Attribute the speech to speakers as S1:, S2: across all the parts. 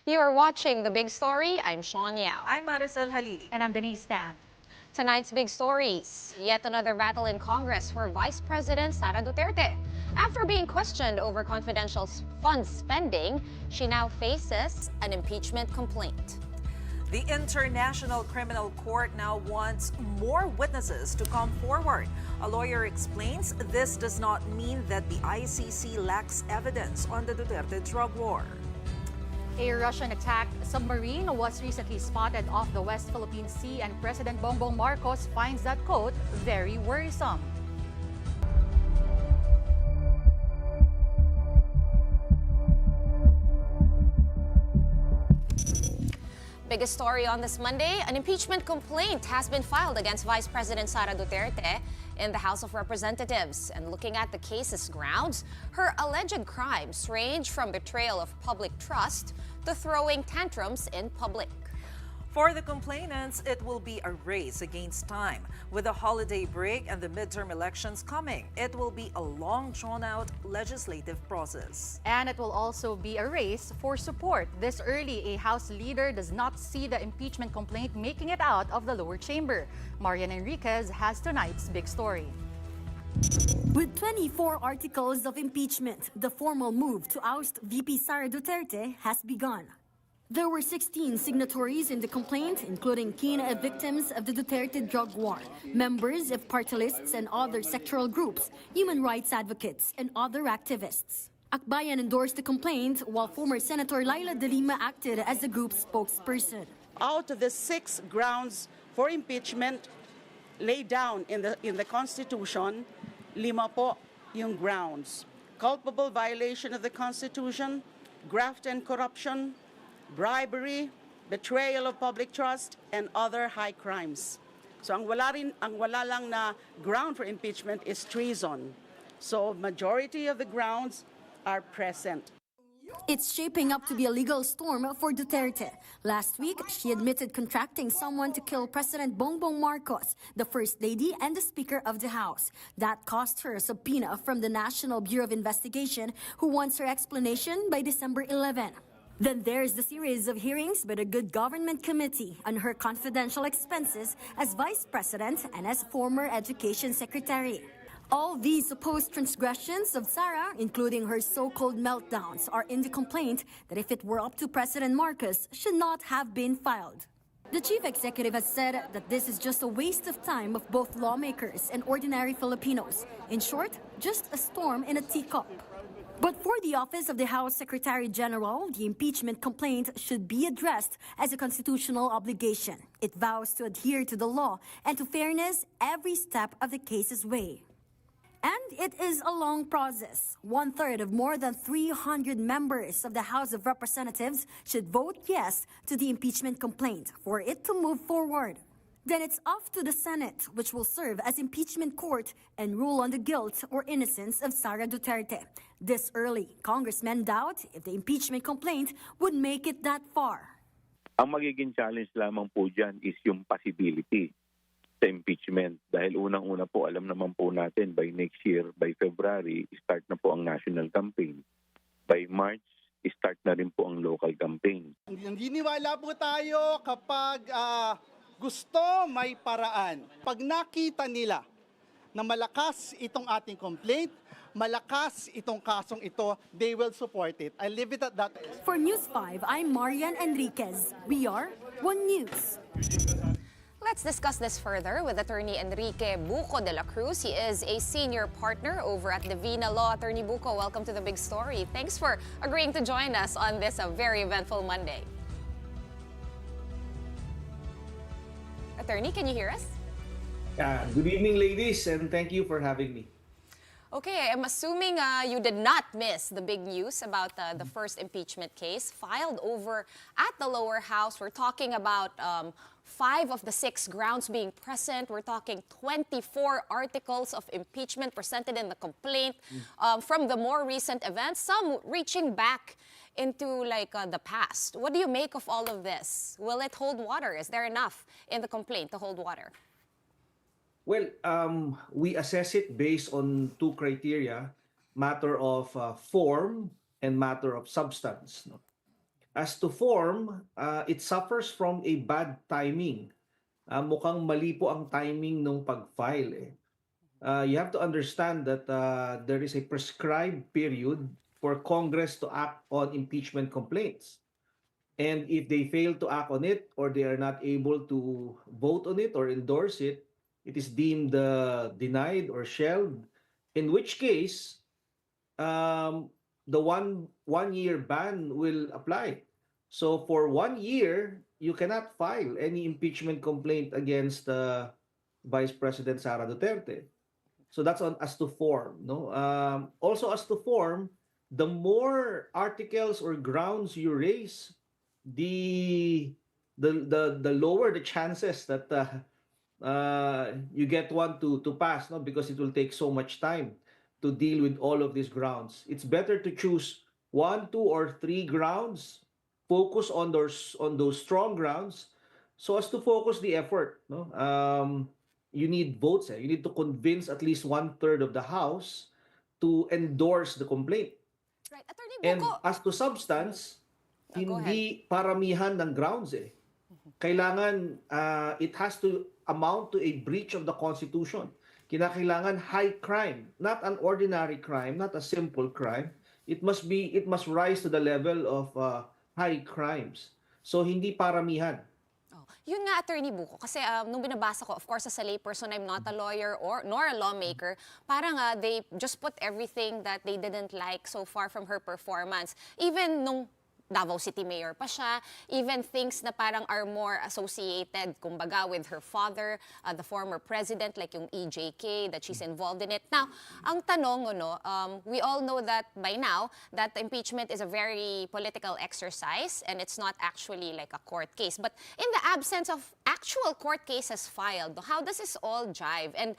S1: You are watching The Big Story. I'm Sean Yao.
S2: I'm Maricel Halili.
S3: And I'm Denise Tan.
S1: Tonight's big stories. Yet another battle in Congress for Vice President Sara Duterte. After being questioned over confidential fund spending, she now faces an impeachment complaint.
S2: The International Criminal Court now wants more witnesses to come forward. A lawyer explains this does not mean that the ICC lacks evidence on the Duterte drug war.
S3: A Russian-attacked submarine was recently spotted off the West Philippine Sea, and President Bongbong Marcos finds that, quote, very worrisome.
S1: Biggest story on this Monday, an impeachment complaint has been filed against Vice President Sara Duterte in the House of Representatives. And looking at the case's grounds, her alleged crimes range from betrayal of public trust to throwing tantrums in public.
S2: For the complainants, it will be a race against time. With the holiday break and the midterm elections coming, it will be a long, drawn-out legislative process.
S3: And it will also be a race for support. This early, a House leader does not see the impeachment complaint making it out of the lower chamber. Marian Enriquez has tonight's big story.
S4: With 24 articles of impeachment, the formal move to oust VP Sara Duterte has begun. There were 16 signatories in the complaint, including keen victims of the Duterte drug war, members of party lists and other sectoral groups, human rights advocates, and other activists. Akbayan endorsed the complaint, while former Senator Laila De Lima acted as the group's spokesperson.
S5: Out of the 6 grounds for impeachment laid down in the Constitution, 5 po yung grounds. Culpable violation of the Constitution, graft and corruption, bribery, betrayal of public trust, and other high crimes. So ang wala lang na ground for impeachment is treason. So majority of the grounds are present.
S4: It's shaping up to be a legal storm for Duterte. Last week, she admitted contracting someone to kill President Bongbong Marcos, the First Lady and the Speaker of the House. That cost her a subpoena from the National Bureau of Investigation, who wants her explanation by December 11. Then there's the series of hearings by the Good Government Committee on her confidential expenses as Vice President and as former Education Secretary. All these supposed transgressions of Sara, including her so-called meltdowns, are in the complaint that, if it were up to President Marcos, should not have been filed. The chief executive has said that this is just a waste of time of both lawmakers and ordinary Filipinos. In short, just a storm in a teacup. But for the Office of the House Secretary General, the impeachment complaint should be addressed as a constitutional obligation. It vows to adhere to the law and to fairness every step of the case's way. And it is a long process. 1/3 of more than 300 members of the House of Representatives should vote yes to the impeachment complaint for it to move forward. Then it's off to the Senate, which will serve as impeachment court and rule on the guilt or innocence of Sara Duterte. This early, congressmen doubt if the impeachment complaint would make it that far.
S6: Ang magiging challenge lamang po dyan is yung possibility sa impeachment. Dahil unang-una po, alam naman po natin, by next year, by February, start na po ang national campaign. By March, start na rin po ang local campaign.
S7: Naniniwala po tayo kapag gusto may paraan. Pag nakita nila na malakas itong ating complaint, malakas itong kasong ito, they will support it. I leave it at that.
S4: For News 5, I'm Marian Enriquez. We are One News.
S1: Let's discuss this further with attorney Enrique Buco de la Cruz. He is a senior partner over at Divina Law. Attorney Buco, welcome to The Big Story. Thanks for agreeing to join us on this very eventful Monday. Attorney, can you hear us?
S8: Good evening, ladies, and thank you for having me.
S1: Okay, I'm assuming you did not miss the big news about the first impeachment case filed over at the lower house. We're talking about 5 of the 6 grounds being present. We're talking 24 articles of impeachment presented in the complaint from the more recent events, some reaching back into the past. What do you make of all of this? Will it hold water? Is there enough in the complaint to hold water?
S8: Well, we assess it based on 2 criteria, matter of form and matter of substance. No? As to form, it suffers from a bad timing. Mukhang mali po ang timing nung pag-file eh. You have to understand that there is a prescribed period for Congress to act on impeachment complaints. And if they fail to act on it or they are not able to vote on it or endorse it, it is deemed denied or shelved. In which case, the one year ban will apply. So for 1 year, you cannot file any impeachment complaint against Vice President Sara Duterte. So that's on as to form, no. Also as to form, the more articles or grounds you raise, the lower the chances that you get one to pass, no, because it will take so much time to deal with all of these grounds. It's better to choose 1, 2, or 3 grounds, focus on those strong grounds, so as to focus the effort, no. You need votes. You need to convince at least 1/3 of the House to endorse the complaint.
S1: Right. Attorney
S8: And
S1: Buko,
S8: as to substance,
S1: go
S8: hindi paramihan ng grounds eh. Kailangan it has to amount to a breach of the Constitution. Kinakailangan high crime, not an ordinary crime, not a simple crime. It must rise to the level of high crimes. So hindi paramihan.
S1: oh, yun nga, Attorney Buko, kasi nung binabasa ko, of course, as a layperson, I'm not a lawyer nor a lawmaker, parang they just put everything that they didn't like so far from her performance. Even nung Davao City Mayor pa siya, even things na parang are more associated, kumbaga, with her father, the former president, like yung EJK, that she's involved in it. Now, ang tanong, we all know that by now, that the impeachment is a very political exercise and it's not actually like a court case. But in the absence of actual court cases filed, how does this all jive? And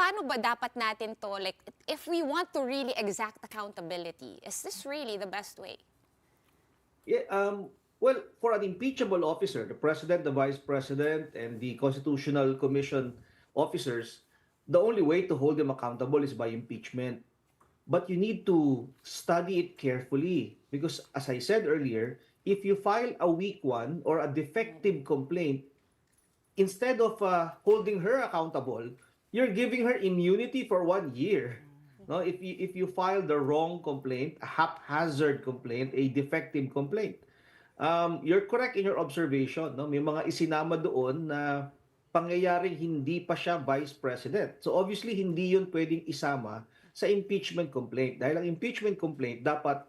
S1: paano ba dapat natin to, like, if we want to really exact accountability, is this really the best way?
S8: Yeah, well, for an impeachable officer, the president, the vice president, and the constitutional commission officers, the only way to hold them accountable is by impeachment. But you need to study it carefully because, as I said earlier, if you file a weak one or a defective complaint, instead of holding her accountable, you're giving her immunity for 1 year. No, if you file the wrong complaint, a haphazard complaint, a defective complaint, you're correct in your observation. No, may mga isinama doon na pangyayaring hindi pa siya vice president. So obviously hindi yun pwedeng isama sa impeachment complaint dahil ang impeachment complaint dapat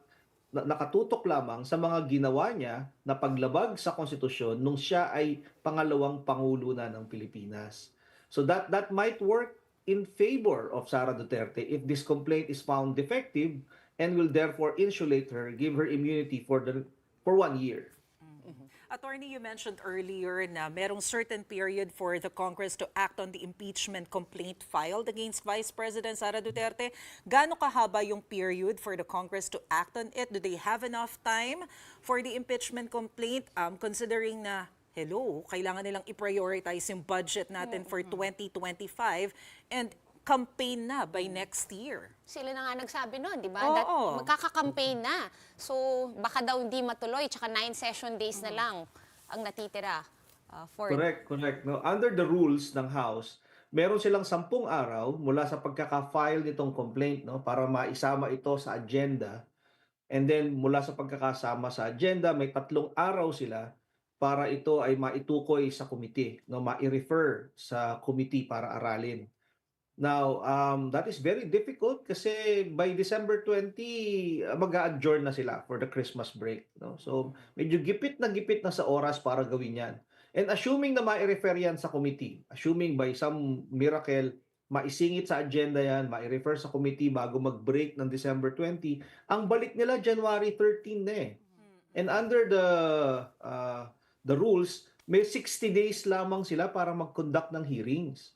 S8: nakatutok lamang sa mga ginawa niya na paglabag sa konstitusyon nung siya ay pangalawang pangulo na ng Pilipinas. So that might work in favor of Sara Duterte if this complaint is found defective and will therefore insulate her, give her immunity for 1 year.
S2: Attorney, you mentioned earlier na merong certain period for the Congress to act on the impeachment complaint filed against Vice President Sara Duterte. Gaano kahaba yung period for the Congress to act on it? Do they have enough time for the impeachment complaint, considering na kailangan nilang i-prioritize yung budget natin for 2025 and campaign na by next year.
S1: Sila na nga nagsabi nun, di ba?
S2: Oo.
S1: Magkaka-campaign na. So, baka daw hindi matuloy, tsaka 9 session days na lang ang natitira.
S8: Correct. No, under the rules ng House, meron silang 10 araw mula sa pagkaka-file nitong complaint, no, para maisama ito sa agenda. And then mula sa pagkakasama sa agenda, may 3 araw sila para ito ay maitukoy sa committee, no, mai-refer sa committee para aralin. Now, that is very difficult kasi by December 20, mag-a-adjourn na sila for the Christmas break, no? So, medyo gipit na sa oras para gawin yan. And assuming na mai-refer yan sa committee, assuming by some miracle, maisingit sa agenda yan, mai-refer sa committee bago mag-break ng December 20, ang balik nila January 13 na eh. And under the rules, may 60 days lamang sila para mag-conduct ng hearings.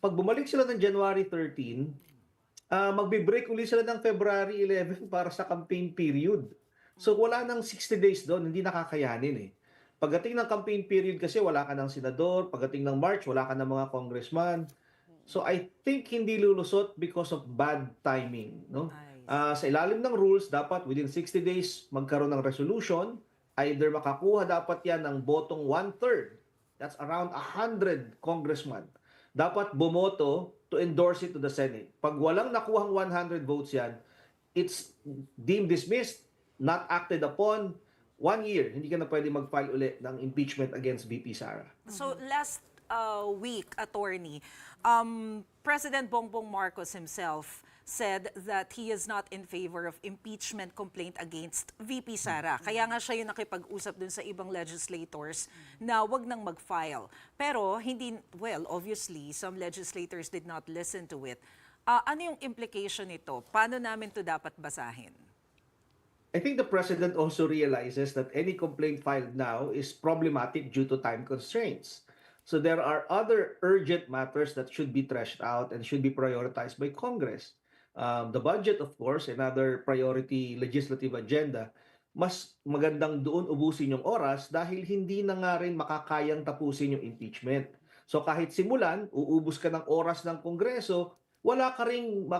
S8: Pag bumalik sila ng January 13, magbe-break ulit sila ng February 11 para sa campaign period. So wala nang 60 days doon, hindi nakakayanin eh. Pagdating ng campaign period kasi wala ka ng senador, pagdating ng March wala ka ng mga congressman. So I think hindi lulusot because of bad timing, no? Sa ilalim ng rules, dapat within 60 days magkaroon ng resolution. Either makakuha dapat yan ng botong 1/3. That's around 100 congressman. Dapat bumoto to endorse it to the Senate. Pag walang nakuhang 100 votes yan, it's deemed dismissed, not acted upon. 1 year, hindi ka na pwede mag-file ulit ng impeachment against VP Sara.
S2: So last week, attorney, President Bongbong Marcos himself said that he is not in favor of impeachment complaint against VP Sara. Kaya nga siya yung nakipag-usap dun sa ibang legislators na wag nang mag-file. Pero hindi, well, obviously, some legislators did not listen to it. Ano yung implication nito? Paano namin to dapat basahin?
S8: I think the president also realizes that any complaint filed now is problematic due to time constraints. So there are other urgent matters that should be thrashed out and should be prioritized by Congress. The budget, of course, another priority legislative agenda, mas magandang doon ubusin yung oras dahil hindi na nga rin makakayang tapusin yung impeachment. So kahit simulan, uubos ka ng oras ng Kongreso, wala ka ring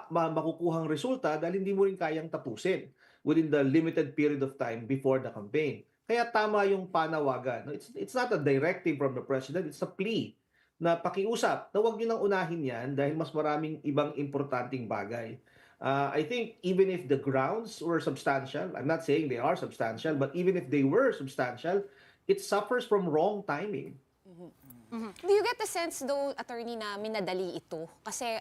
S8: makukuhang resulta dahil hindi mo rin kayang tapusin within the limited period of time before the campaign. Kaya tama yung panawagan. It's not a directive from the president, it's a plea na pakiusap na huwag nyo nang unahin yan dahil mas maraming ibang importanteng bagay. I think even if the grounds were substantial, I'm not saying they are substantial, but even if they were substantial, it suffers from wrong timing.
S1: Do you get the sense though, attorney, na minadali ito? Kasi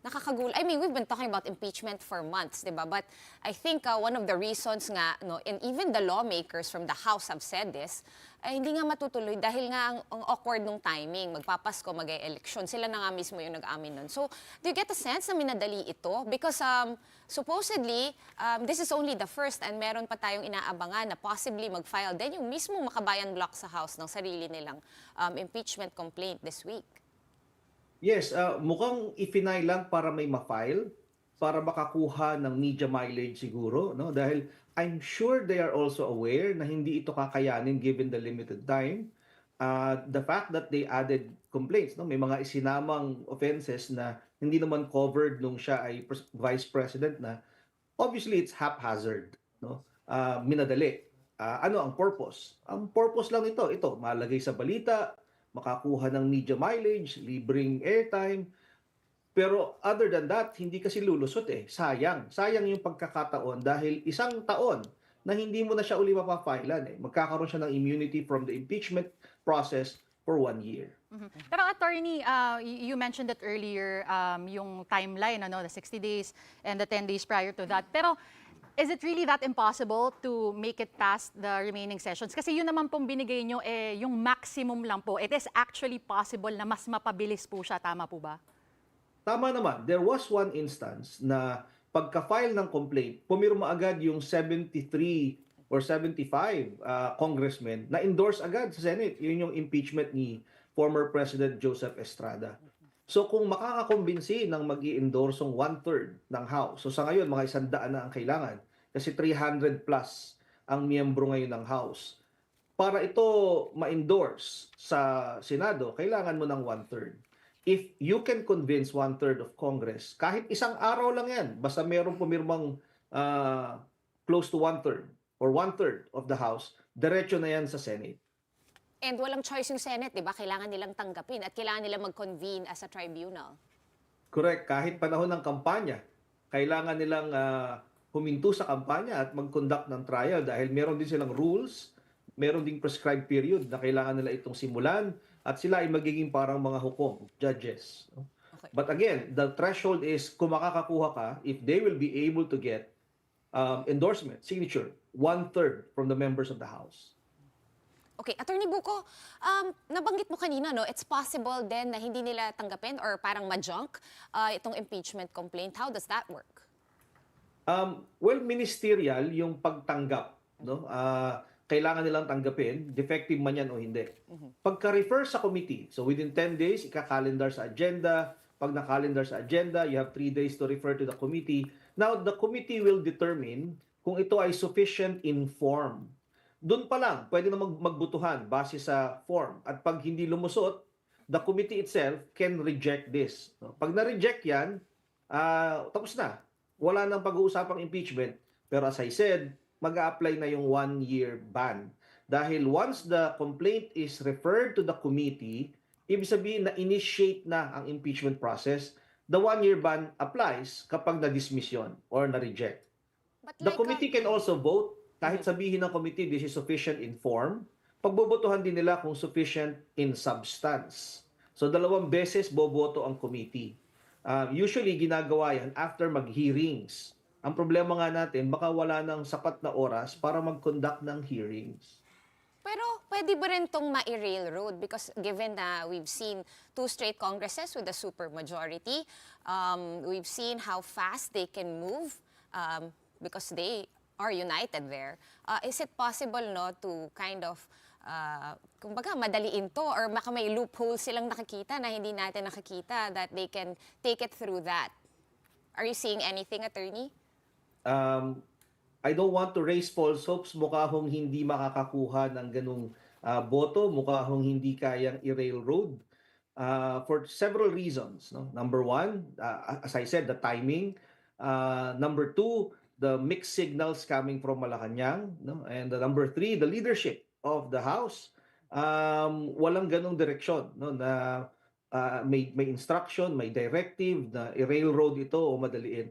S1: nakakagulo. I mean, we've been talking about impeachment for months, di ba? But I think one of the reasons nga, no, and even the lawmakers from the House have said this, ay hindi nga matutuloy dahil nga ang awkward nung timing. Magpapasko, mag-e-election. Sila na nga mismo yung nag-amin nun. So, do you get the sense na minadali ito? Because supposedly, this is only the first and meron pa tayong inaabangan na possibly mag-file din yung mismo makabayan block sa House ng sarili nilang impeachment complaint this week.
S8: Yes, mukhang ifinay lang para may ma-file, para makakuha ng media mileage siguro, no? Dahil I'm sure they are also aware na hindi ito kakayanin given the limited time. The fact that they added complaints, no? May mga isinamang offenses na hindi naman covered nung siya ay vice president na obviously it's haphazard, no? Minadali. Ano ang purpose? Ang purpose lang ito, malagay sa balita, makakuha ng media mileage, libreng airtime. Pero other than that, hindi kasi lulusot eh. Sayang. Sayang yung pagkakataon dahil isang taon na hindi mo na siya uli mapafilan eh. Magkakaroon siya ng immunity from the impeachment process for 1 year.
S3: Pero attorney, you mentioned that earlier, yung timeline, the 60 days and the 10 days prior to that. Pero is it really that impossible to make it past the remaining sessions? Kasi yun naman pong binigay nyo, yung maximum lang po. It is actually possible na mas mapabilis po siya. Tama po ba?
S8: Tama naman. There was one instance na pagka-file ng complaint, pumirma agad yung 73 or 75 congressmen na endorse agad sa Senate. Yun yung impeachment ni former President Joseph Estrada. So kung makakakumbinsi ng mag-i-endorsong 1/3 ng House, so sa ngayon mga 100 na ang kailangan kasi 300 plus ang miyembro ngayon ng House. Para ito ma-endorse sa Senado, kailangan mo ng 1/3. If you can convince 1/3 of Congress, kahit isang araw lang yan, basta mayroong pumirmang close to 1/3 or 1/3 of the House, diretso na yan sa Senate.
S1: And walang choice yung Senate, di ba? Kailangan nilang tanggapin at kailangan nilang mag-convene as a tribunal.
S8: Correct. Kahit panahon ng kampanya, kailangan nilang huminto sa kampanya at mag-conduct ng trial dahil meron din silang rules, meron ding prescribed period na kailangan nila itong simulan at sila ay magiging parang mga hukom, judges.
S1: Okay.
S8: But again, the threshold is kung makakakuha ka, if they will be able to get endorsement, signature, 1/3 from the members of the House.
S1: Okay, Attorney Buko, nabanggit mo kanina, no, it's possible then na hindi nila tanggapin or parang ma-junk itong impeachment complaint. How does that work?
S8: Well, ministerial yung pagtanggap, no? Kailangan nilang tanggapin, defective man yan o hindi. Pagka-refer sa committee, so within 10 days, ika-calendar sa agenda. Pag na-calendar sa agenda, you have 3 days to refer to the committee. Now, the committee will determine kung ito ay sufficient in form. Doon pa lang, pwede na magbutuhan base sa form. At pag hindi lumusot, the committee itself can reject this. Pag na-reject yan, tapos na. wala nang pag-uusapang impeachment. Pero as I said, mag-a-apply na yung 1-year ban. Dahil once the complaint is referred to the committee, ibig sabihin na initiate na ang impeachment process. The 1-year ban applies kapag na-dismiss yun or na-reject.
S1: But
S8: The
S1: like,
S8: committee can also vote, kahit sabihin ng committee this is sufficient in form, pagbobotohan din nila kung sufficient in substance. So 2 beses boboto ang committee. Usually ginagawa yan after mag-hearings. Ang problema nga natin, baka wala ng sapat na oras para mag-conduct ng hearings.
S1: pero pwede ba rin itong ma-railroad? Because given na we've seen 2 straight Congresses with a supermajority, we've seen how fast they can move because they are united there. Is it possible no to kind of kumbaga madaliin to or baka may loophole silang nakikita na hindi natin nakikita that they can take it through that? Are you seeing anything, attorney?
S8: I don't want to raise false hopes. Mukha hong hindi makakakuha ng ganung boto. Mukha hong hindi kayang i-railroad for several reasons. No? Number one, as I said, the timing. Number two, the mixed signals coming from Malacanang. No? And number three, the leadership of the House. Walang ganung direksyon. No? Na may instruction, may directive na i-railroad ito o madaliin.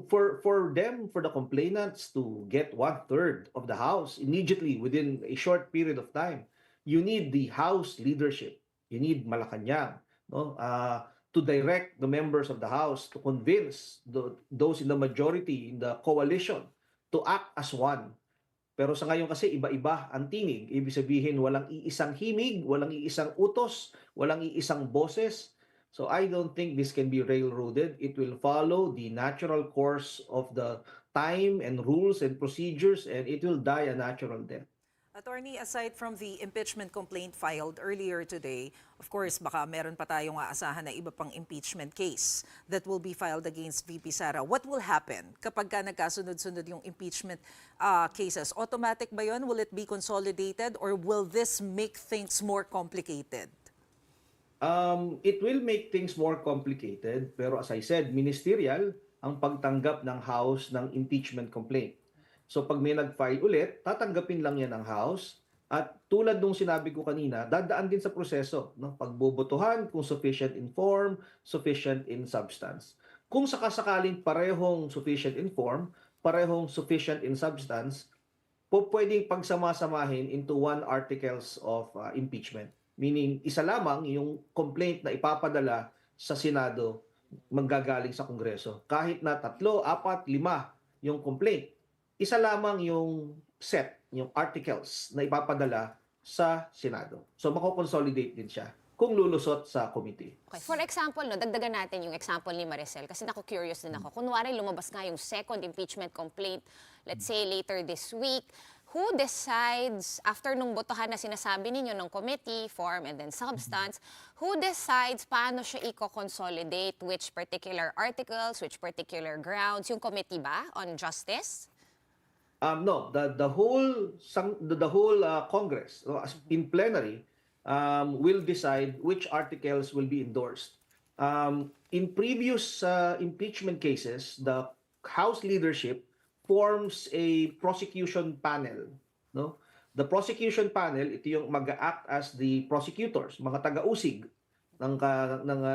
S8: For the complainants to get 1/3 of the House immediately within a short period of time, you need the House leadership. You need Malacanang, no? To direct the members of the House to convince those in the majority in the coalition to act as one. Pero sa ngayon kasi iba-iba ang tinig. Ibig sabihin walang iisang himig, walang iisang utos, walang iisang boses. So I don't think this can be railroaded. It will follow the natural course of the time and rules and procedures, and it will die a natural death.
S2: Attorney, aside from the impeachment complaint filed earlier today, of course, baka meron pa tayong aasahan na iba pang impeachment case that will be filed against VP Sara. What will happen kapag ka nagkasunod-sunod yung impeachment cases? Automatic ba yun? Will it be consolidated or will this make things more complicated?
S8: It will make things more complicated, pero as I said, ministerial ang pagtanggap ng House ng impeachment complaint. So pag may nag-file ulit, tatanggapin lang yan ng House. At tulad nung sinabi ko kanina, dadaan din sa proseso. No? Pagbobotohan kung sufficient in form, sufficient in substance. Kung sakasakaling parehong sufficient in form, parehong sufficient in substance, pwedeng pagsama-samahin into one articles of impeachment. Meaning, isa lamang yung complaint na ipapadala sa Senado manggagaling sa Kongreso. Kahit na 3, 4, 5 yung complaint, isa lamang yung set, yung articles na ipapadala sa Senado. So, mako-consolidate din siya kung lulusot sa committee.
S1: Okay. For example, no, dagdagan natin yung example ni Maricel kasi curious din ako. Kunwari lumabas nga yung second impeachment complaint, let's say later this week, who decides, after nung botohan na sinasabi ninyo ng committee, form, and then substance, who decides paano siya i-consolidate, which particular articles, which particular grounds, yung committee ba on justice?
S8: No, the whole Congress in plenary will decide which articles will be endorsed. In previous impeachment cases, the House leadership forms a prosecution panel. No? The prosecution panel, ito yung mag-act as the prosecutors, mga taga-usig ng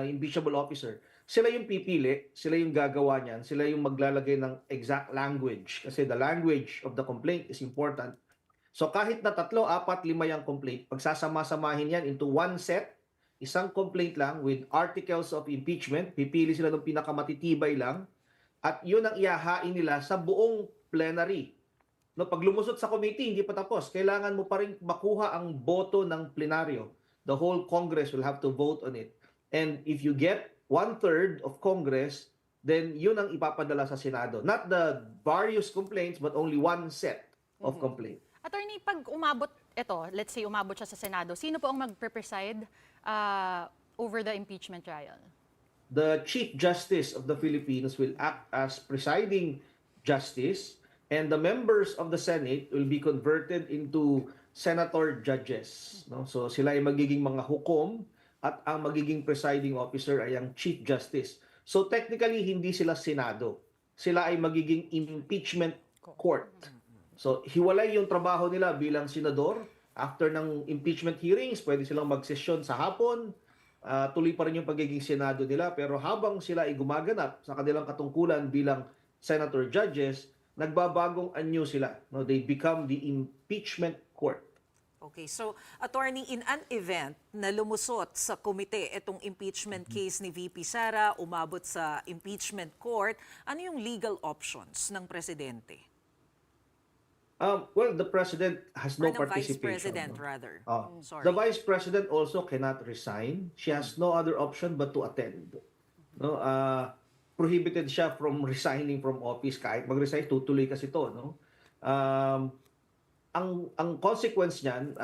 S8: impeachable officer. Sila yung pipili, sila yung gagawa niyan, sila yung maglalagay ng exact language. Kasi the language of the complaint is important. So kahit na 3, 4, 5 yung complaint, pagsasama-samahin yan into one set, isang complaint lang with articles of impeachment, pipili sila ng pinakamatitibay lang, at yun ang ihahain nila sa buong plenary. No, pag lumusot sa committee, hindi pa tapos. Kailangan mo pa rin makuha ang boto ng plenaryo. The whole Congress will have to vote on it. And if you get 1/3 of Congress, then yun ang ipapadala sa Senado. Not the various complaints, but only one set of complaint.
S3: Attorney, pag umabot ito, let's say umabot siya sa Senado, sino po ang mag-preside over the impeachment trial?
S8: The Chief Justice of the Philippines will act as presiding justice, and the members of the Senate will be converted into senator judges. No? So sila ay magiging mga hukom at ang magiging presiding officer ay ang Chief Justice. So technically, hindi sila Senado. sila ay magiging impeachment court. So, hiwalay yung trabaho nila bilang senador. After ng impeachment hearings, pwede silang magsesyon sa hapon. Tuloy pa rin yung pagiging senado nila. Pero habang sila ay gumaganap sa kanilang katungkulan bilang senator judges, nagbabagong anyo sila. No? They become the impeachment court.
S2: Okay, so attorney, in an event na lumusot sa komite itong impeachment case ni VP Sara, umabot sa impeachment court, ano yung legal options ng presidente?
S8: Well, the president has no
S2: Or ng vice
S8: participation.
S2: president,
S8: No?
S2: rather. Sorry.
S8: The vice president also cannot resign. She has no other option but to attend. No, prohibited siya from resigning from office. Kahit mag-resign, tutuloy kasi to. No? Ang consequence niyan,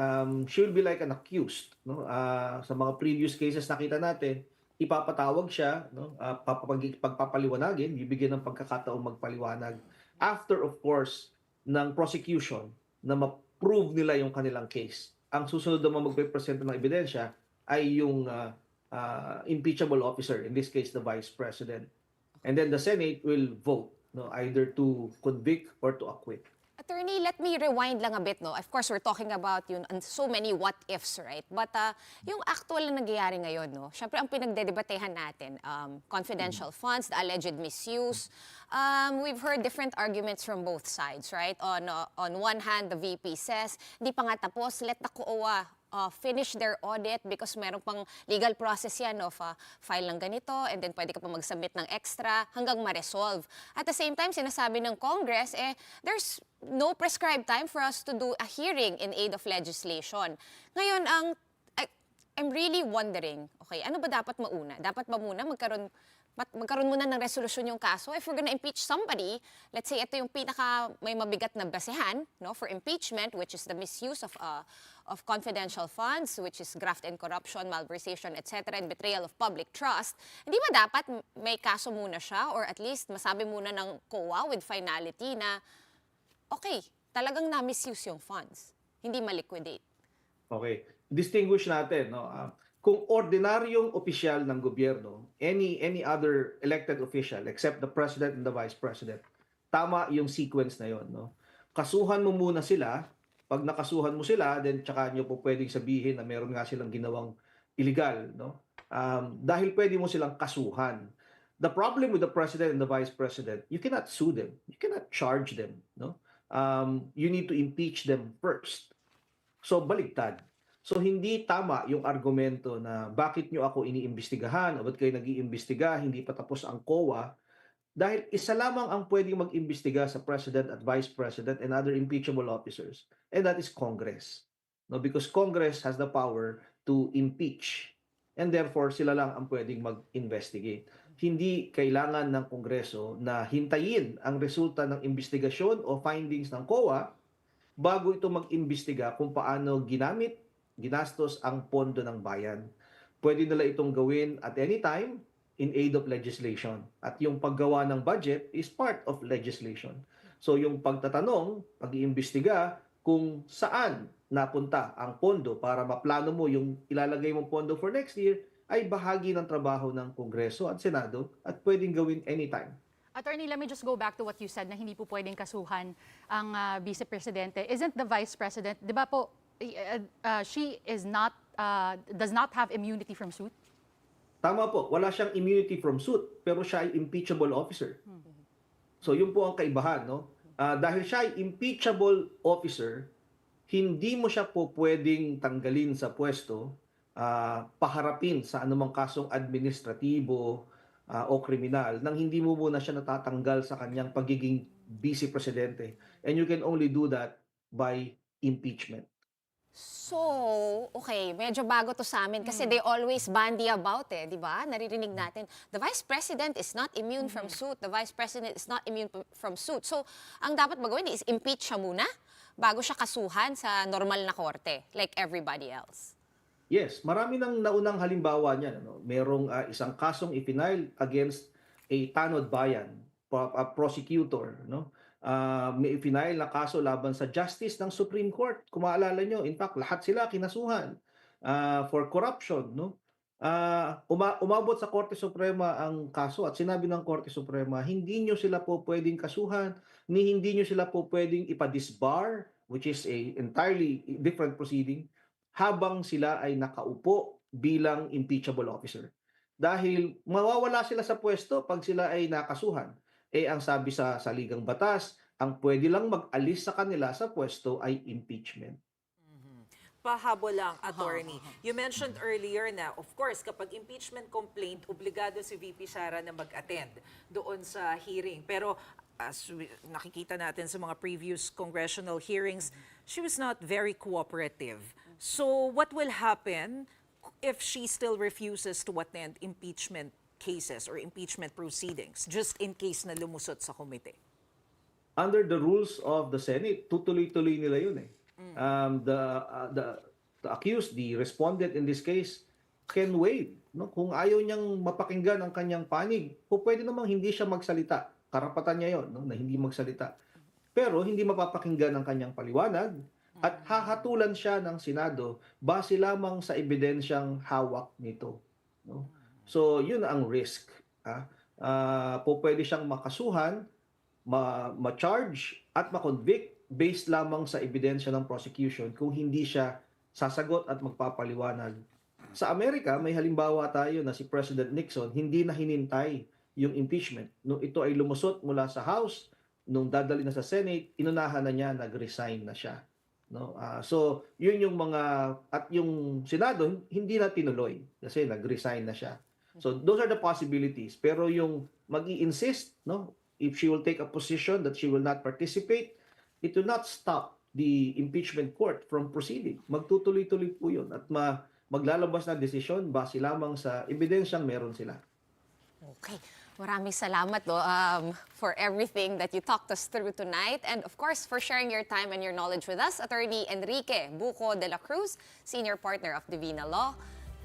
S8: she will be like an accused. No? Sa mga previous cases nakita natin, ipapatawag siya, no? Pagpapaliwanagin, bibigyan ng pagkakataong magpaliwanag. After, of course, ng prosecution na ma-prove nila yung kanilang case. Ang susunod naman magpe-present ng ebidensya ay yung impeachable officer, in this case, the vice president. And then the Senate will vote, no, either to convict or to acquit.
S1: Attorney, let me rewind lang a bit, no? Of course, we're talking about yun and so many what-ifs, right? But yung actual na nangyayari ngayon, no? Siyempre, ang pinagdedebatehan natin, confidential funds, the alleged misuse. We've heard different arguments from both sides, right? On one hand, the VP says, di pa nga tapos, let the COA finish their audit because meron pang legal process yan of file ng ganito and then pwede ka pa mag-submit ng extra hanggang ma-resolve. At the same time, sinasabi ng Congress, there's no prescribed time for us to do a hearing in aid of legislation. Ngayon, I'm really wondering, okay, ano ba dapat mauna? Dapat ba muna magkaroon muna ng resolusyon yung kaso? If we're gonna impeach somebody, let's say ito yung may mabigat na basehan, no, for impeachment, which is the misuse of confidential funds, which is graft and corruption, malversation, etc., and betrayal of public trust, hindi ba dapat may kaso muna siya or at least masabi muna ng COA with finality na, okay, talagang na-misuse yung funds, hindi ma-liquidate?
S8: Okay. Distinguish natin, no? Kung ordinaryong opisyal ng gobyerno, any other elected official except the president and the vice president, tama yung sequence na yon, no? Kasuhan mo muna sila. Pag nakasuhan mo sila, then tsaka nyo po pwedeng sabihin na meron nga silang ginawang illegal, no? Dahil pwede mo silang kasuhan. The problem with the president and the vice president, you cannot sue them. You cannot charge them, no? You need to impeach them first. So baligtad. So hindi tama yung argumento na bakit nyo ako iniimbestigahan o ba't kayo nag-iimbestiga, hindi pa tapos ang COA. Dahil isa lamang ang pwedeng mag-imbestiga sa President at Vice President and other impeachable officers, and that is Congress. No, because Congress has the power to impeach, and therefore sila lang ang pwedeng mag-investigate. Hindi kailangan ng Kongreso na hintayin ang resulta ng investigasyon o findings ng COA bago ito mag-imbestiga kung paano ginastos ang pondo ng bayan. Pwede nila itong gawin at any time in aid of legislation. At yung paggawa ng budget is part of legislation. So yung pagtatanong, pag-iimbestiga kung saan napunta ang pondo para maplano mo yung ilalagay mong pondo for next year ay bahagi ng trabaho ng Kongreso at Senado at pwedeng gawin anytime.
S3: Attorney, let me just go back to what you said na hindi po pwedeng kasuhan ang Vice Presidente. Isn't the Vice President, di ba po, she is not, does not have immunity from suit?
S8: Tama po, wala siyang immunity from suit, pero siya ay impeachable officer. So yun po ang kaibahan, no? Dahil siya ay impeachable officer, hindi mo siya po pwedeng tanggalin sa pwesto, paharapin sa anumang kasong administratibo o kriminal nang hindi mo muna siya natatanggal sa kanyang pagiging vice presidente. And you can only do that by impeachment.
S1: So, okay, medyo bago to sa amin kasi they always bandy about di ba? Naririnig natin, the Vice President is not immune from suit, the Vice President is not immune from suit. So, ang dapat magawin is impeach siya muna bago siya kasuhan sa normal na korte, like everybody else.
S8: Yes, marami nang naunang halimbawa niyan. Ano? Merong isang kasong ifinail against a tanod bayan, a prosecutor, no? May ifinail na kaso laban sa justice ng Supreme Court. Kung maalala nyo, in fact, lahat sila kinasuhan for corruption, no? Umabot sa Korte Suprema ang kaso at sinabi ng Korte Suprema, hindi niyo sila po puwedeng kasuhan, ni hindi niyo sila po puwedeng ipa-disbar, which is a entirely different proceeding, habang sila ay nakaupo bilang impeachable officer. Dahil mawawala sila sa puwesto 'pag sila ay nakasuhan. Eh, ang sabi sa saligang batas, ang puwede lang mag-alis sa kanila sa puwesto ay impeachment.
S2: Pahabol lang, attorney. You mentioned earlier na, of course, kapag impeachment complaint, obligado si VP Sara na mag-attend doon sa hearing. Pero nakikita natin sa mga previous congressional hearings, she was not very cooperative. So what will happen if she still refuses to attend impeachment cases or impeachment proceedings, just in case na lumusot sa komite?
S8: Under the rules of the Senate, tutuloy-tuloy nila yun eh. The accused, the respondent in this case, can waive. No? Kung ayaw niyang mapakinggan ang kanyang panig, pwede namang hindi siya magsalita. Karapatan niya yon, no? Na hindi magsalita. Pero hindi mapapakinggan ang kanyang paliwanag at hahatulan siya ng Senado base lamang sa ebidensyang hawak nito. No? So, yun ang risk. Pwede siyang makasuhan, ma-charge at ma-convict based lamang sa ebidensya ng prosecution kung hindi siya sasagot at magpapaliwanag. Sa Amerika, may halimbawa tayo na si President Nixon, hindi na hinintay yung impeachment. Nung ito ay lumusot mula sa House, nung dadali na sa Senate, inunahan na niya, nag-resign na siya. No? So, yun yung mga, at yung Senado, hindi na tinuloy kasi nag-resign na siya. So, those are the possibilities. Pero yung mag-i-insist, no, if she will take a position that she will not participate, it will not stop the impeachment court from proceeding. Magtutuloy-tuloy po yun at maglalabas na desisyon base lamang sa ebidensyang meron sila.
S1: Okay. Maraming salamat for everything that you talked us through tonight. And of course, for sharing your time and your knowledge with us, Attorney Enrique Buco de la Cruz, Senior Partner of Divina Law.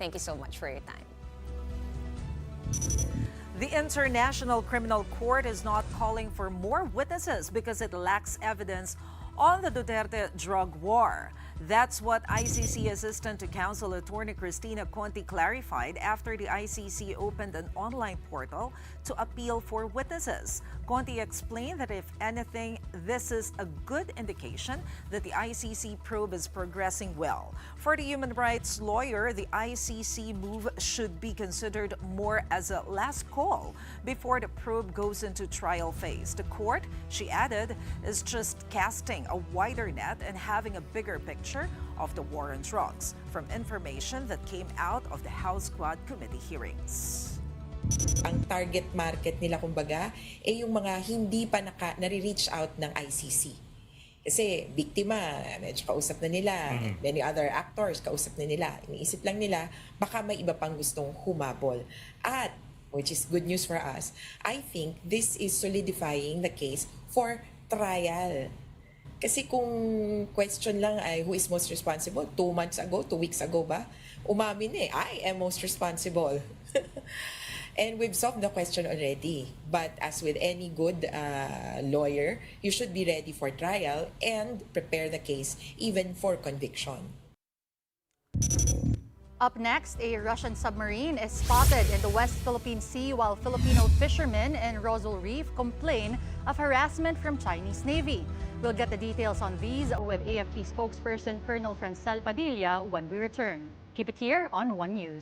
S1: Thank you so much for your time.
S2: The International Criminal Court is not calling for more witnesses because it lacks evidence on the Duterte drug war. That's what ICC Assistant to Counsel Attorney Cristina Conti clarified after the ICC opened an online portal to appeal for witnesses. Conti explained that if anything, this is a good indication that the ICC probe is progressing well. For the human rights lawyer, the ICC move should be considered more as a last call before the probe goes into trial phase. The court, she added, is just casting a wider net and having a bigger picture of the war on drugs from information that came out of the House Quad Committee hearings.
S9: Ang target market nila kumbaga ay yung mga hindi pa nare-reach out ng ICC. Kasi biktima, medyo kausap na nila, many other actors kausap na nila. Iniisip lang nila, baka may iba pang gustong humabol. At, which is good news for us, I think this is solidifying the case for trial. Kasi kung question lang ay who is most responsible, 2 months ago, 2 weeks ago ba, umamin I am most responsible. And we've solved the question already. But as with any good lawyer, you should be ready for trial and prepare the case even for conviction.
S3: Up next, a Russian submarine is spotted in the West Philippine Sea while Filipino fishermen in Rosal Reef complain of harassment from Chinese Navy. We'll get the details on these with AFP spokesperson Colonel Francel Padilla when we return. Keep it here on One News.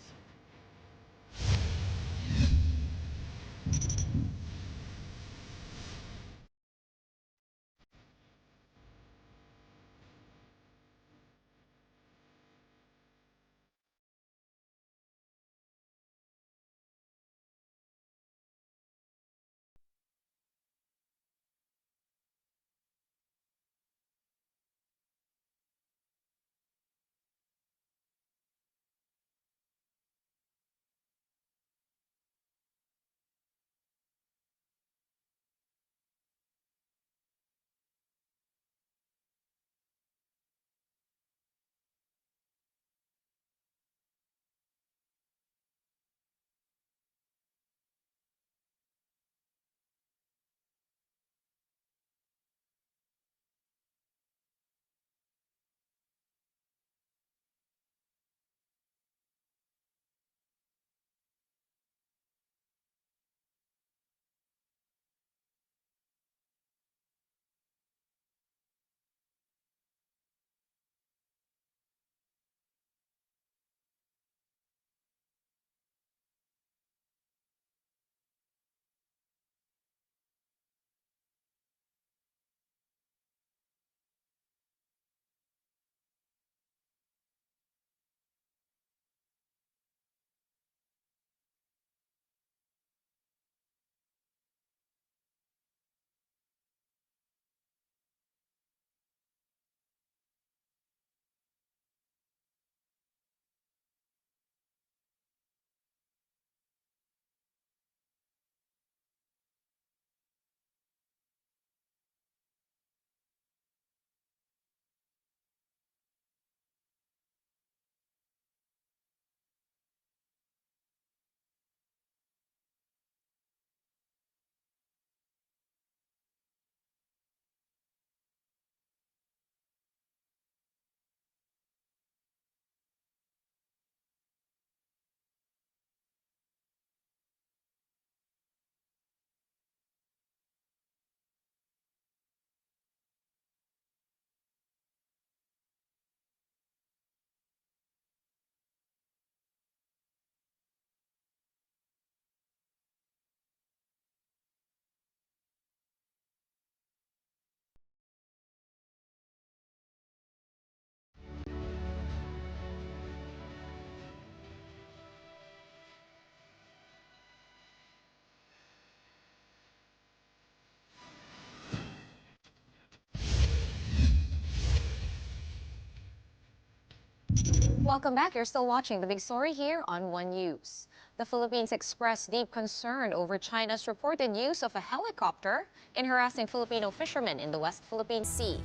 S1: Welcome back. You're still watching The Big Story here on One News. The Philippines expressed deep concern over China's reported use of a helicopter in harassing Filipino fishermen in the West Philippine Sea.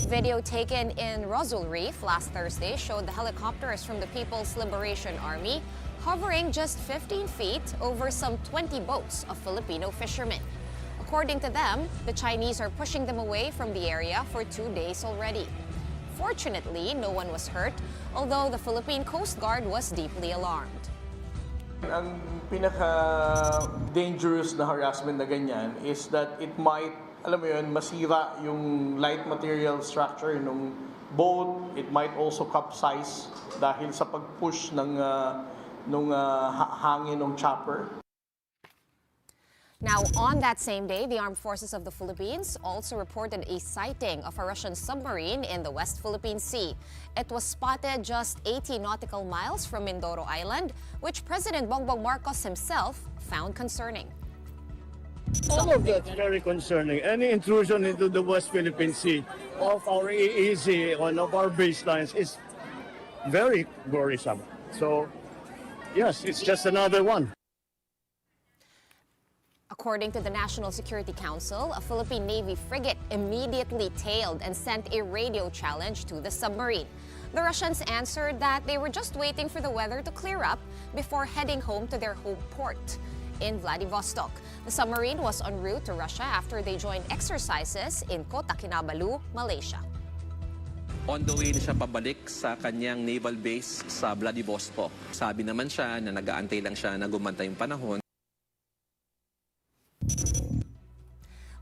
S1: Video taken in Rosal Reef last Thursday showed the helicopters from the People's Liberation Army hovering just 15 feet over some 20 boats of Filipino fishermen. According to them, the Chinese are pushing them away from the area for 2 days already. Fortunately, no one was hurt, although the Philippine Coast Guard was deeply alarmed.
S10: Ang pinaka-dangerous na harassment na ganyan is that it might, alam mo yun, masira yung light material structure ng boat. It might also capsize dahil sa pag-push ng hangin ng chopper.
S1: Now, on that same day, the Armed Forces of the Philippines also reported a sighting of a Russian submarine in the West Philippine Sea. It was spotted just 80 nautical miles from Mindoro Island, which President Bongbong Marcos himself found concerning.
S11: All of that's very concerning. Any intrusion into the West Philippine Sea of our EEZ, one of our baselines, is very worrisome. So, yes, it's just another one.
S1: According to the National Security Council, a Philippine Navy frigate immediately tailed and sent a radio challenge to the submarine. The Russians answered that they were just waiting for the weather to clear up before heading home to their home port in Vladivostok. The submarine was en route to Russia after they joined exercises in Kota Kinabalu, Malaysia.
S12: On the way na siya pabalik sa kanyang naval base sa Vladivostok. Sabi naman siya na nag-aantay lang siya na gumantay yung panahon.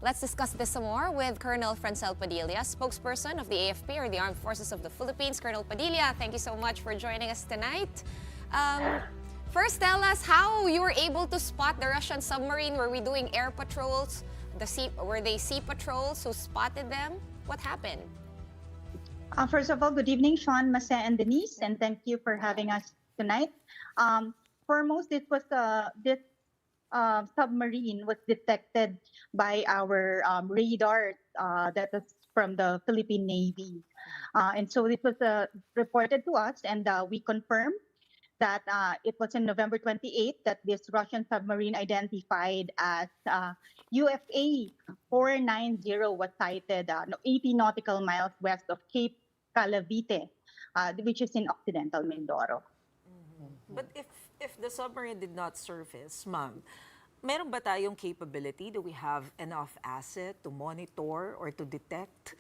S1: Let's discuss this some more with Colonel Francel Padilla, spokesperson of the AFP, or the Armed Forces of the Philippines. Colonel Padilla, thank you so much for joining us tonight. First, tell us how you were able to spot the Russian submarine. Were we doing air patrols? Were they sea patrols who spotted them? What happened?
S13: First of all, good evening, Sean, Mase, and Denise, and thank you for having us tonight. Foremost, this submarine was detected by our radar that is from the Philippine Navy. And so this was reported to us, and we confirmed that it was on November 28th that this Russian submarine identified as UFA 490 was sighted 80 nautical miles west of Cape Calavite, which is in Occidental Mindoro.
S2: But if the submarine did not surface, ma'am, meron ba tayong capability? Do we have enough asset to monitor or to detect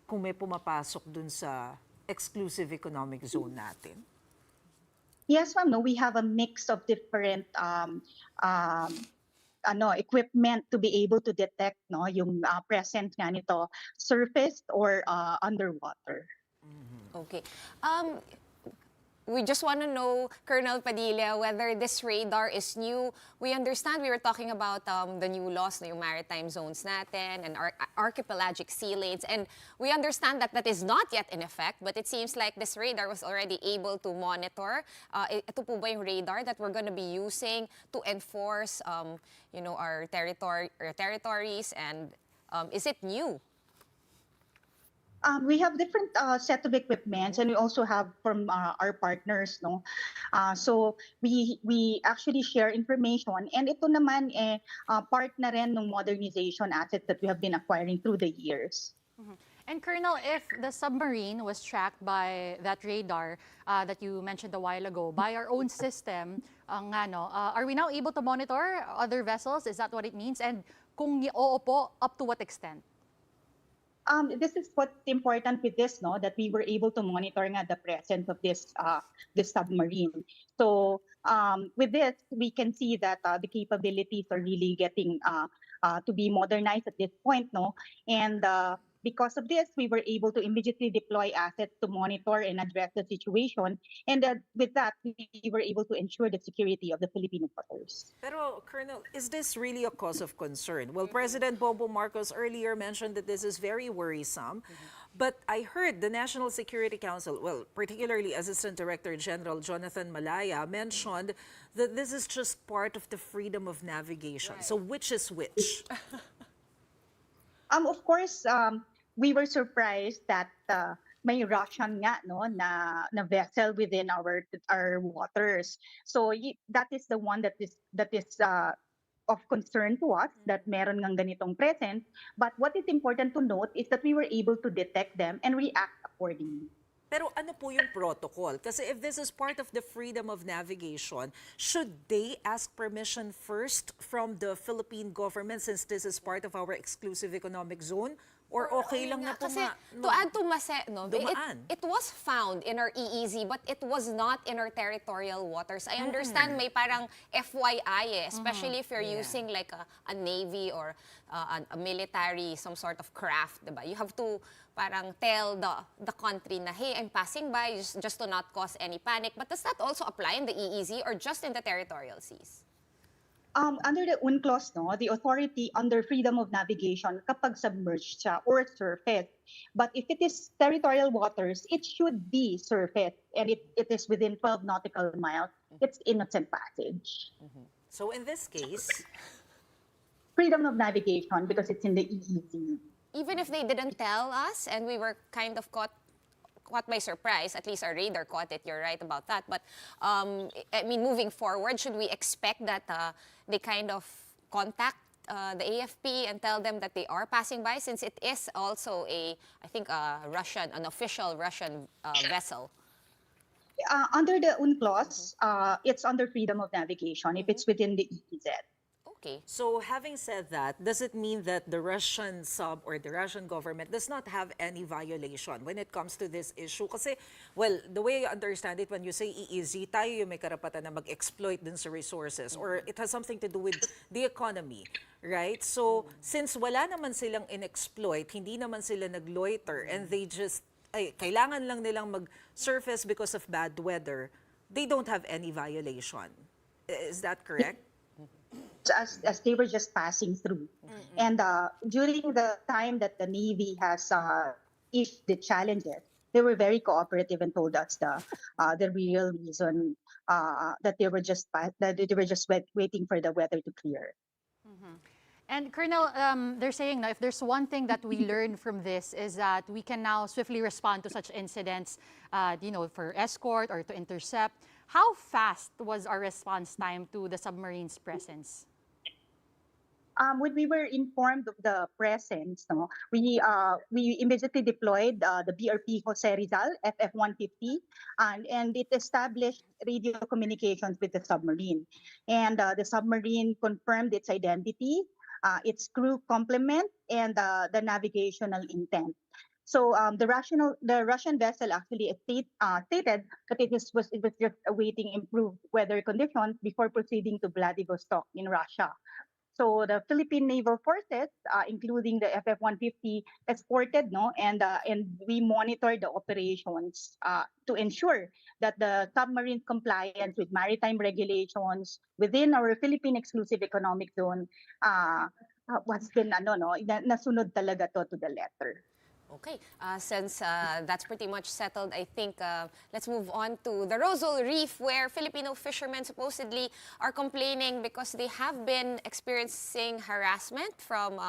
S2: kung may pumapasok dun sa exclusive economic zone natin?
S13: Yes, ma'am. No, we have a mix of different equipment to be able to detect yung presence nga nito, surfaced or underwater.
S1: Okay. We just want to know, Colonel Padilla, whether this radar is new. We understand we were talking about the new laws, yung maritime zones natin and archipelagic sea lanes. And we understand that that is not yet in effect, but it seems like this radar was already able to monitor. Ito po ba yung radar that we're going to be using to enforce our territories? And is it new?
S13: We have different set of equipments, and we also have from our partners, no. So we actually share information, and ito naman part na rin ng modernization assets that we have been acquiring through the years.
S3: Mm-hmm. And Colonel, if the submarine was tracked by that radar that you mentioned a while ago, by our own system, are we now able to monitor other vessels? Is that what it means? And kung oo po, up to what extent?
S13: This is what's important with this, no, that we were able to monitor the presence of this submarine. So with this, we can see that the capabilities are really getting to be modernized at this point, no, and because of this, we were able to immediately deploy assets to monitor and address the situation. And with that, we were able to ensure the security of the Filipino waters.
S2: Pero, Colonel, is this really a cause of concern? Well, President Bongbong Marcos earlier mentioned that this is very worrisome. But I heard the National Security Council, well, particularly Assistant Director General Jonathan Malaya, mentioned that this is just part of the freedom of navigation. Right. So which is which?
S13: Of course, we were surprised that may Russian nga no na vessel within our waters. So that is the one that is of concern to us, that meron ng ganitong presence. But what is important to note is that we were able to detect them and react accordingly.
S2: Pero ano po yung protocol? Kasi if this is part of the freedom of navigation, should they ask permission first from the Philippine government since this is part of our exclusive economic zone? Or okay lang na po
S1: Kasi
S2: nga,
S1: to add to Mase, no,
S2: dumaan.
S1: it was found in our EEZ but it was not in our territorial waters. I understand may parang FYI especially if you're using like a navy or a military, some sort of craft, diba? You have to parang tell the country na, hey, I'm passing by just to not cause any panic. But does that also apply in the EEZ or just in the territorial seas?
S13: Under the UNCLOS, no, the authority under freedom of navigation kapag submerged siya or surface. But if it is territorial waters, it should be surface and it is within 12 nautical miles. It's innocent passage.
S2: So in this case,
S13: Freedom of navigation because it's in the EEZ.
S1: Even if they didn't tell us and we were kind of caught by surprise, at least our radar caught it, you're right about that. But I mean, moving forward, should we expect that they kind of contact the AFP and tell them that they are passing by, since it is also I think an official Russian vessel?
S13: Under the UNCLOS, it's under freedom of navigation if it's within the EEZ.
S1: Okay.
S2: so having said that, does it mean that the Russian sub or the Russian government does not have any violation when it comes to this issue? Kasi, well, the way I understand it, when you say EEZ, tayo yung may karapatan na mag-exploit dun sa resources or it has something to do with the economy, right? So, since wala naman silang in-exploit, hindi naman sila nag-loiter and they just, kailangan lang nilang mag-surface because of bad weather, they don't have any violation. Is that correct?
S13: As they were just passing through. And during the time that the Navy has issued the challenges, they were very cooperative and told us the real reason that they were just waiting for the weather to clear.
S3: And Colonel, they're saying now, if there's one thing that we learned from this is that we can now swiftly respond to such incidents, for escort or to intercept. How fast was our response time to the submarine's presence?
S13: When we were informed of the presence, no, we immediately deployed the BRP Jose Rizal FF-150, and it established radio communications with the submarine. And the submarine confirmed its identity, its crew complement, and the navigational intent. So the Russian vessel actually stated that it was just awaiting improved weather conditions before proceeding to Vladivostok in Russia. So the Philippine Naval Forces, including the FF-150, escorted, and we monitored the operations to ensure that the submarine compliance with maritime regulations within our Philippine Exclusive Economic Zone was been nasunod talaga to the letter.
S1: Okay, since that's pretty much settled, I think let's move on to the Rosal Reef, where Filipino fishermen supposedly are complaining because they have been experiencing harassment from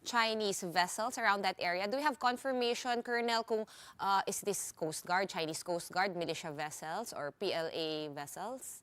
S1: Chinese vessels around that area. Do we have confirmation, Colonel, kung is this Coast Guard, Chinese Coast Guard, militia vessels, or PLA vessels?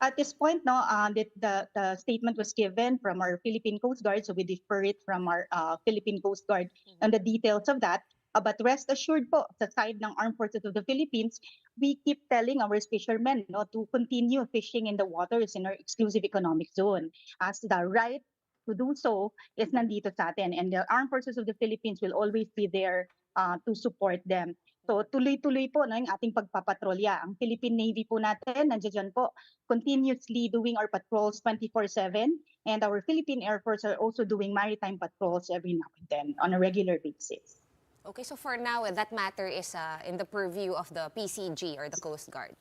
S13: At this point, the statement was given from our Philippine Coast Guard, so we defer it from our Philippine Coast Guard and the details of that. But rest assured po, sa side ng Armed Forces of the Philippines, we keep telling our fishermen to continue fishing in the waters in our exclusive economic zone, as the right to do so is nandito sa atin. And the Armed Forces of the Philippines will always be there to support them. So tuloy-tuloy po yung ating pagpapatrolya. Ang Philippine Navy po natin, nandiyan po, continuously doing our patrols 24/7. And our Philippine Air Force are also doing maritime patrols every now and then on a regular basis.
S1: Okay, so for now, that matter is in the purview of the PCG or the Coast Guard.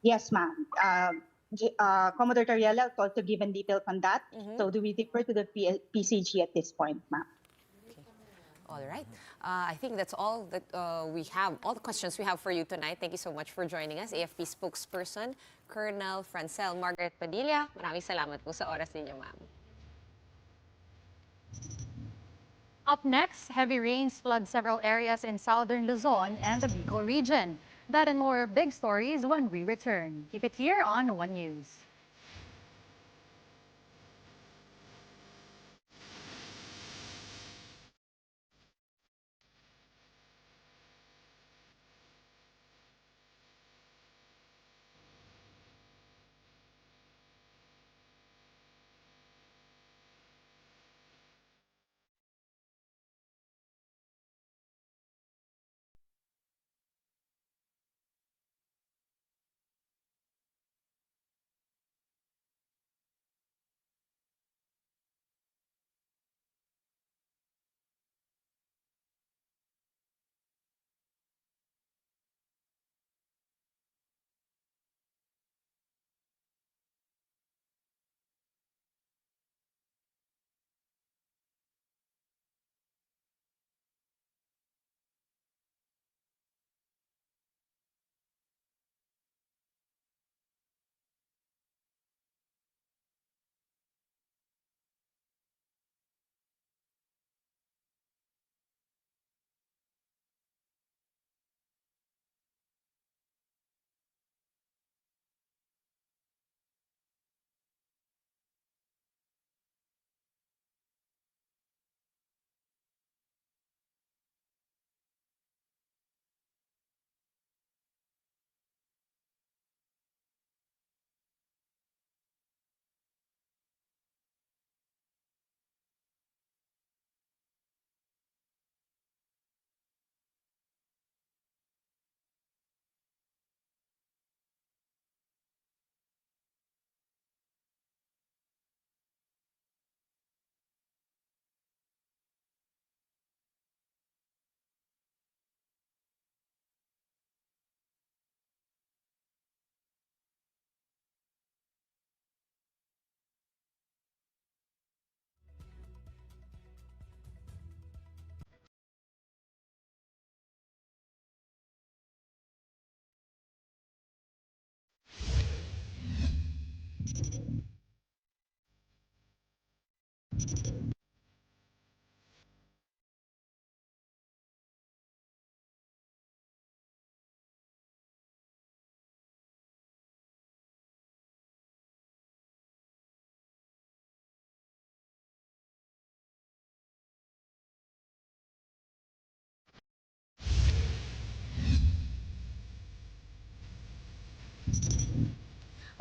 S13: Yes, ma'am. Commodore Tariela has also given details on that. So do we defer to the PCG at this point, ma'am?
S1: All right. I think that's all that we have, all the questions we have for you tonight. Thank you so much for joining us. AFP spokesperson, Colonel Francel Margaret Padilla. Maraming salamat po sa oras ninyo, ma'am.
S3: Up next, heavy rains flood several areas in southern Luzon and the Bicol region. That and more big stories when we return. Keep it here on One News.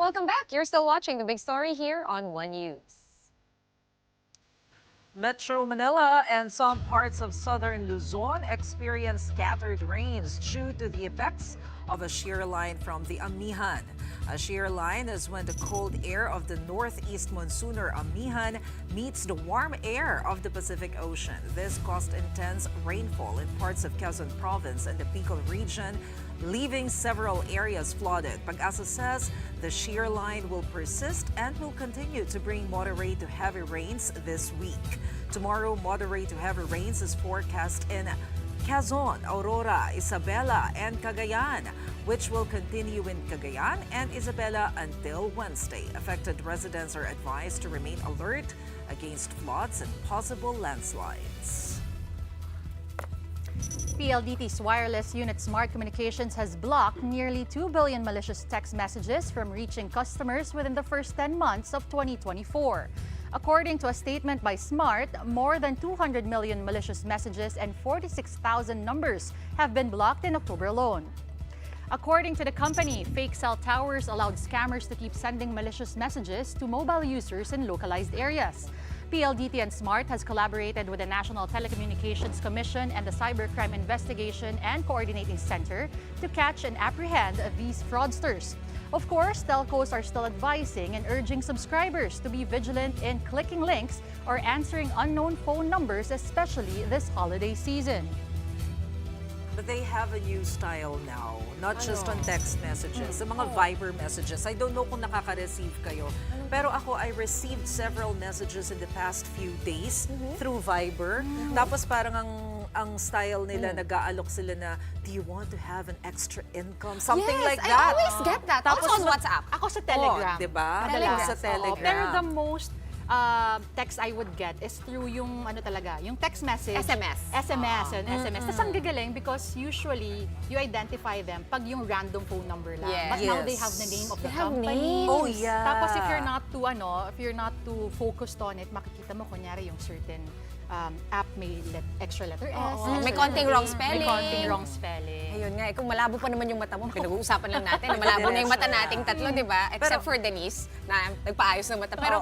S1: Welcome back. You're still watching The Big Story here on One News.
S2: Metro Manila and some parts of southern Luzon experienced scattered rains due to the effects of a shear line from the Amihan. A shear line is when the cold air of the northeast monsoon or Amihan meets the warm air of the Pacific Ocean. This caused intense rainfall in parts of Quezon Province and the Bicol region, leaving several areas flooded. Pag-asa says the shear line will persist and will continue to bring moderate to heavy rains this week. Tomorrow, moderate to heavy rains is forecast in Quezon, Aurora, Isabela, and Cagayan, which will continue in Cagayan and Isabela until Wednesday. Affected residents are advised to remain alert against floods and possible landslides.
S3: PLDT's wireless unit Smart Communications has blocked nearly 2 billion malicious text messages from reaching customers within the first 10 months of 2024. According to a statement by Smart, more than 200 million malicious messages and 46,000 numbers have been blocked in October alone. According to the company, fake cell towers allowed scammers to keep sending malicious messages to mobile users in localized areas. PLDT and Smart has collaborated with the National Telecommunications Commission and the Cybercrime Investigation and Coordinating Center to catch and apprehend these fraudsters. Of course, telcos are still advising and urging subscribers to be vigilant in clicking links or answering unknown phone numbers, especially this holiday season.
S2: But they have a new style now, not just on text messages, sa mga Viber messages. I don't know kung nakaka-receive kayo, pero ako, I received several messages in the past few days through Viber. Tapos parang ang style nila, nag-aalok sila na, do you want to have an extra income? Something
S1: Yes,
S2: like that.
S1: I always get that.
S3: Tapos
S1: also on WhatsApp.
S3: Ako sa Telegram.
S2: Diba?
S3: Madalas.
S2: Sa Telegram.
S3: Pero the most text I would get is through yung ano talaga, yung text message.
S1: SMS.
S3: SMS and SMS. Tas ang gagaling because usually you identify them pag yung random phone number lang.
S1: Yes.
S3: But now they have the name of the
S1: They have
S3: company.
S1: names.
S2: Oh, yeah.
S3: Tapos if you're not too focused on it, makikita mo kunyari yung certain app may extra letter S.
S1: Oo.
S3: extra
S1: May konting
S3: letter
S1: wrong
S3: A,
S1: spelling.
S3: May konting wrong spelling.
S1: Ayun nga, kung malabo pa naman yung mata mo, pinag-uusapan lang natin. Malabo na yung mata nating tatlo, di ba? Except for Denise, na nagpaayos ng mata. Pero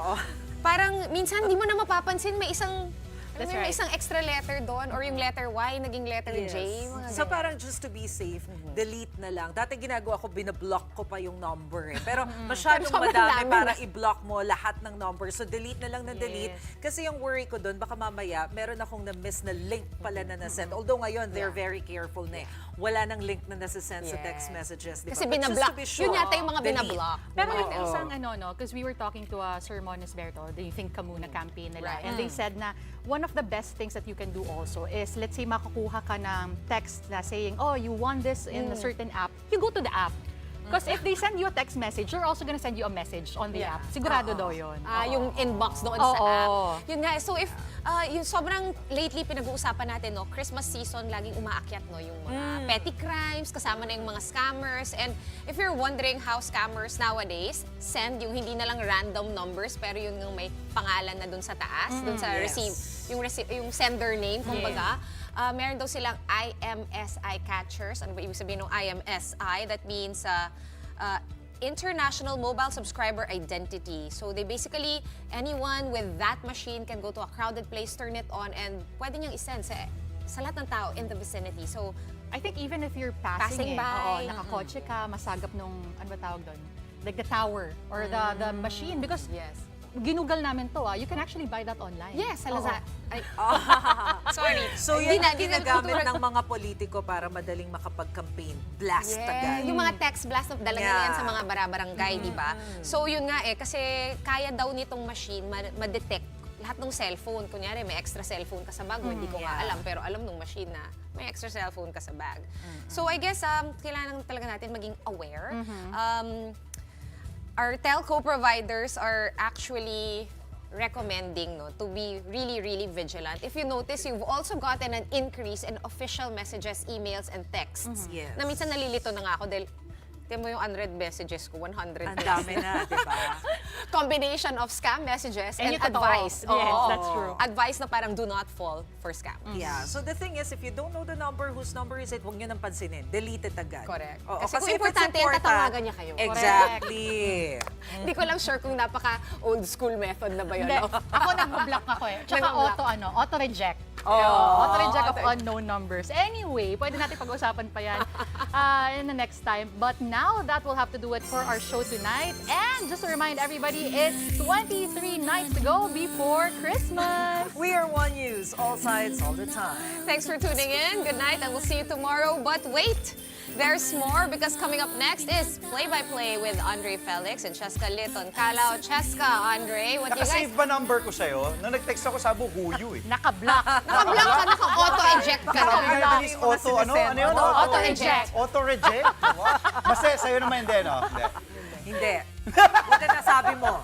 S1: parang minsan di mo na mapapansin may isang
S3: That's
S1: may
S3: right.
S1: isang extra letter doon or yung letter Y naging letter
S2: Yes.
S1: J. Mga
S2: So
S1: ganyan.
S2: parang just to be safe, delete na lang. Dati ginagawa ko, binablock ko pa yung number eh. Pero masyadong
S1: Sobrang
S2: madami
S1: dami
S2: para
S1: na.
S2: i-block mo lahat ng number. So delete na lang ng delete.
S3: Yes.
S2: Kasi yung worry ko doon, baka mamaya, meron akong na-miss na link pala na nasend. Although ngayon, they're very careful na eh. Wala nang link na nasasend sa text
S1: Yes.
S2: messages. Di ba?
S1: Kasi
S2: But just to
S1: binablock.
S2: be sure,
S1: Yun yata yung mga
S2: delete.
S1: binablock.
S3: Pero yung
S2: Oo.
S3: isang because we were talking to Sir Monisberto, the Think Ka Muna campaign nila,
S1: Right.
S3: and they said na one of the best things that you can do also is, let's say makakuha ka ng text na saying, oh, you won this in a certain app, you go to the app. Because if they send you a text message, they're also gonna send you a message on the app. Sigurado daw yun.
S1: Yung inbox doon sa
S3: Oo.
S1: app. Yun nga, so if yung sobrang lately pinag-uusapan natin, no, Christmas season, laging umaakyat, no, yung mga petty crimes, kasama na yung mga scammers. And if you're wondering how scammers nowadays send yung hindi na lang random numbers, pero yung may pangalan na doon sa taas, doon sa
S2: Yes.
S1: yung sender name, kumbaga. Meron daw silang IMSI catchers. Ano ba ibig sabihin ng IMSI? That means International Mobile Subscriber Identity. So they basically, anyone with that machine can go to a crowded place, turn it on, and pwede niyang isend sa lahat ng tao in the vicinity. So,
S3: I think even if you're
S1: Passing
S3: passing,
S1: by.
S3: nakakotse ka, masagap nung, ano ba tawag doon? Like the tower or the machine. Because
S1: yes.
S3: ginugal namin to, you can actually buy that online.
S1: Yes, sa
S3: Oo.
S1: Lazada. Ay, sorry.
S2: So
S1: Hindi
S2: yan ang
S1: hindi
S2: ginagamit
S1: tutulad-
S2: ng mga politiko para madaling makapag-campaign. Blast agad.
S1: Yung mga text blast, dala nila
S2: Yeah.
S1: yan sa mga barabarangay, di ba? So yun nga kasi kaya daw nitong machine ma-detect lahat ng cellphone. Kunyari, may extra cellphone ka sa bag, hindi ko nga alam, pero alam nung machine na may extra cellphone ka sa bag. So I guess, kailangan talaga natin maging aware. Our telco providers are actually recommending to be really, really vigilant. If you notice, you've also gotten an increase in official messages, emails, and texts.
S2: Yes.
S1: Na minsan nalilito na nga ako dahil tingnan mo yung unread messages ko, 100
S2: Ang dami na, di ba?
S1: Combination of scam messages and
S3: yung totoo.
S1: advice.
S3: Yes,
S1: Oo.
S3: that's true.
S1: Advice na parang do not fall for scam.
S2: Yeah. So the thing is, if you don't know the number, whose number is it, huwag nyo nang pansinin. Delete it agad.
S1: Correct.
S2: Oo,
S1: Kasi kung
S2: if it's
S1: importante yan,
S2: important,
S1: tatawagan niya kayo.
S2: Exactly.
S1: Hindi ko lang sure kung napaka old school method na ba yun.
S3: Hindi.
S1: no?
S3: Ako nag-block ako eh. Tsaka
S1: Nag-block.
S3: auto-reject.
S1: Oh,
S3: Auto-reject of unknown numbers. Anyway, pwede natin pag-usapan pa yan in the next time. But now, that will have to do it for our show tonight. And just to remind everybody, it's 23 nights to go before Christmas.
S2: We are One News, all sides, all the time.
S1: Thanks for tuning in. Good night, and we'll see you tomorrow. But wait, there's more because coming up next is Play-by-Play with Andre Felix and Cheska Liton. Kalao, Cheska, Andre, what do you guys...
S14: Nakasave ba number ko sa'yo? Nung nag-text ako, sabi huyu eh.
S3: Naka-block.
S1: Naka-block ka, naka-auto-eject ka na.
S14: Denise, auto, ano? Ano yun?
S1: Auto-eject.
S14: Auto-reject? Mas sa'yo naman hindi, no? Hindi.
S2: Hindi. Buti na sabi mo.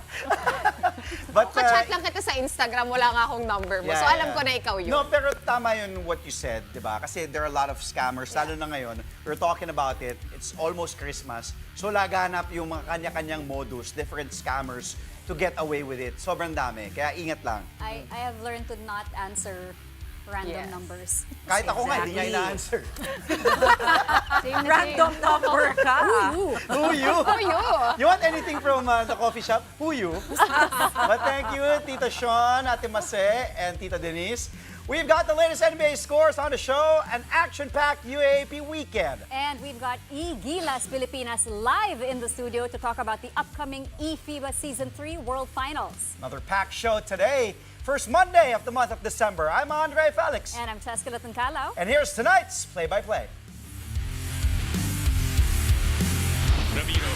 S14: But,
S1: Ka-chat lang kita sa Instagram, wala nga akong number mo.
S14: yeah,
S1: So alam
S14: yeah.
S1: ko na ikaw yun.
S14: No, pero tama yun what you said, di ba? Kasi there are a lot of scammers, lalo na ngayon. We're talking about it. It's almost Christmas. So laganap yung mga kanya-kanyang modus, different scammers to get away with it. Sobrang dami. Kaya ingat lang.
S15: I have learned to not answer random
S1: Yes.
S15: numbers.
S14: Kahit ako nga, hindi niya
S2: Exactly.
S14: ina-answer.
S2: Random number ka.
S14: Who you?
S1: Who you?
S14: You want anything from the coffee shop? Who you? But thank you, Tita Sean, Ate Mase, and Tita Denise. We've got the latest NBA scores on the show, an action-packed UAAP weekend.
S15: And we've got Gilas Pilipinas live in the studio to talk about the upcoming eFIBA Season 3 World Finals.
S14: Another packed show today. First Monday of the month of December. I'm Andre Felix.
S15: And I'm Cheska Liton Kalao.
S14: And here's tonight's play-by-play.
S16: Ramiro,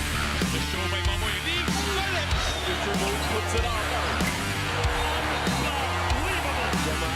S16: the show by Mamoy. Puts it up.